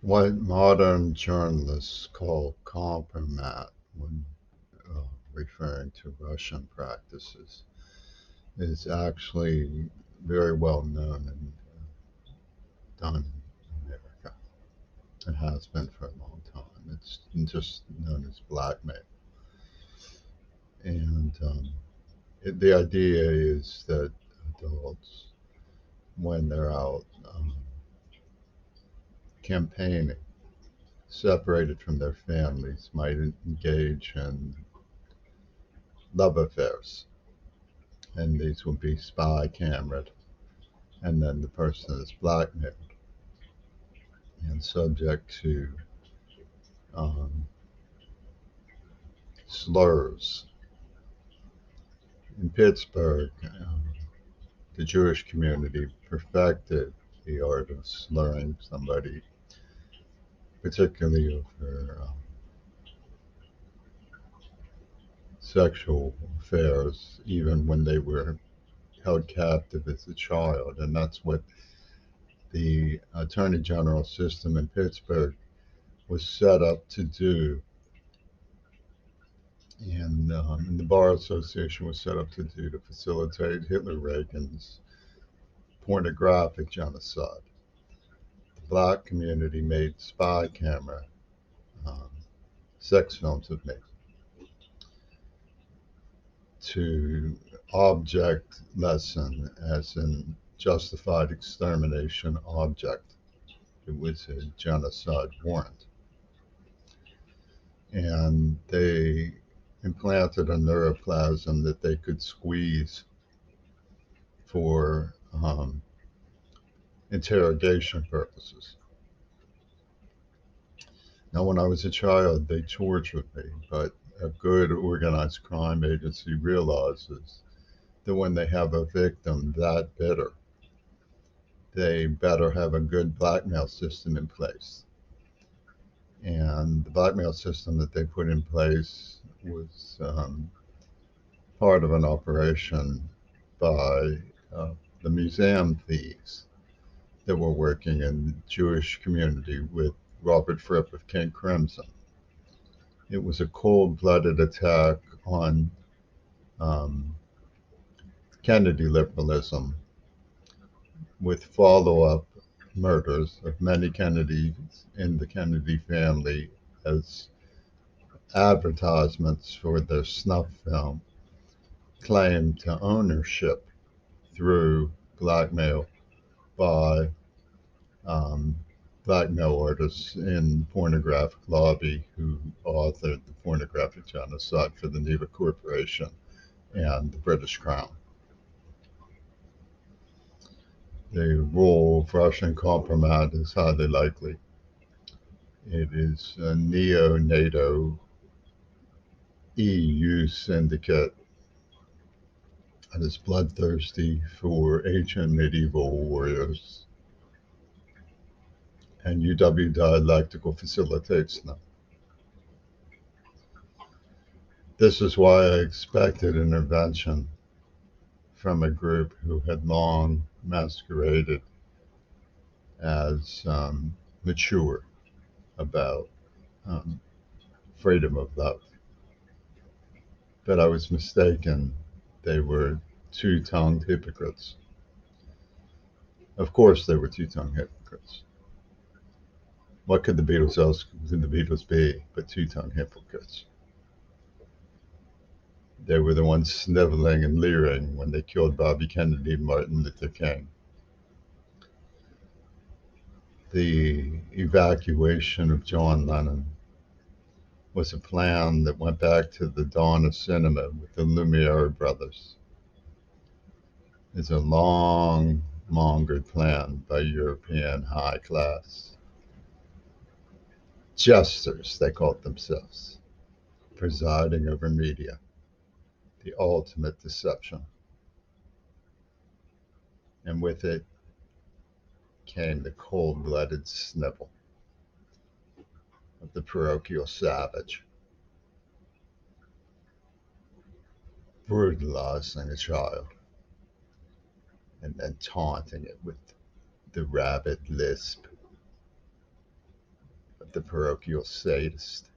What modern journalists call compromat when referring to Russian practices is actually very well known and done in America. It has been for a long time. It's just known as blackmail. And the idea is that adults, when they're out campaigning, separated from their families, might engage in love affairs. And these will be spy cameras. And then the person is blackmailed and subject to um, slurs. In Pittsburgh, the Jewish community perfected the art of slurring somebody, particularly over sexual affairs, even when they were held captive as a child. And that's what the Attorney General system in Pittsburgh was set up to do. And the Bar Association was set up to do to facilitate Hitler Reagan's pornographic genocide. The black community made spy camera um, sex films of me to object lesson as in justified extermination object. It was a genocide warrant. And they implanted a neuroplasm that they could squeeze for interrogation purposes. Now, when I was a child, they tortured me, but a good organized crime agency realizes that when they have a victim that bitter, they better have a good blackmail system in place. And the blackmail system that they put in place was part of an operation by the museum thieves that were working in the Jewish community with Robert Fripp of King Crimson. It was a cold-blooded attack on um, Kennedy liberalism with follow-up murders of many Kennedys in the Kennedy family as advertisements for their snuff film claimed to ownership through blackmail by um, blackmail artists in the pornographic lobby who authored the pornographic genocide for the Neva Corporation and the British Crown. The role of Russian compromise is highly likely. It is a neo-NATO EU syndicate that is bloodthirsty for ancient medieval warriors, and UW dialectical facilitates them. This is why I expected intervention from a group who had long masqueraded as mature about um, freedom of love. But I was mistaken. They were two-tongued hypocrites. Of course, they were two-tongued hypocrites. What could the Beatles else could the Beatles be but two-tongued hypocrites? They were the ones sniveling and leering when they killed Bobby Kennedy and Martin Luther King. The evacuation of John Lennon was a plan that went back to the dawn of cinema with the Lumiere brothers. It's a long, mongered plan by European high class jesters, they called themselves, presiding over media, the ultimate deception. And with it came the cold blooded snivel of the parochial savage, brutalizing a child and then taunting it with the rabid lisp the parochial sadist.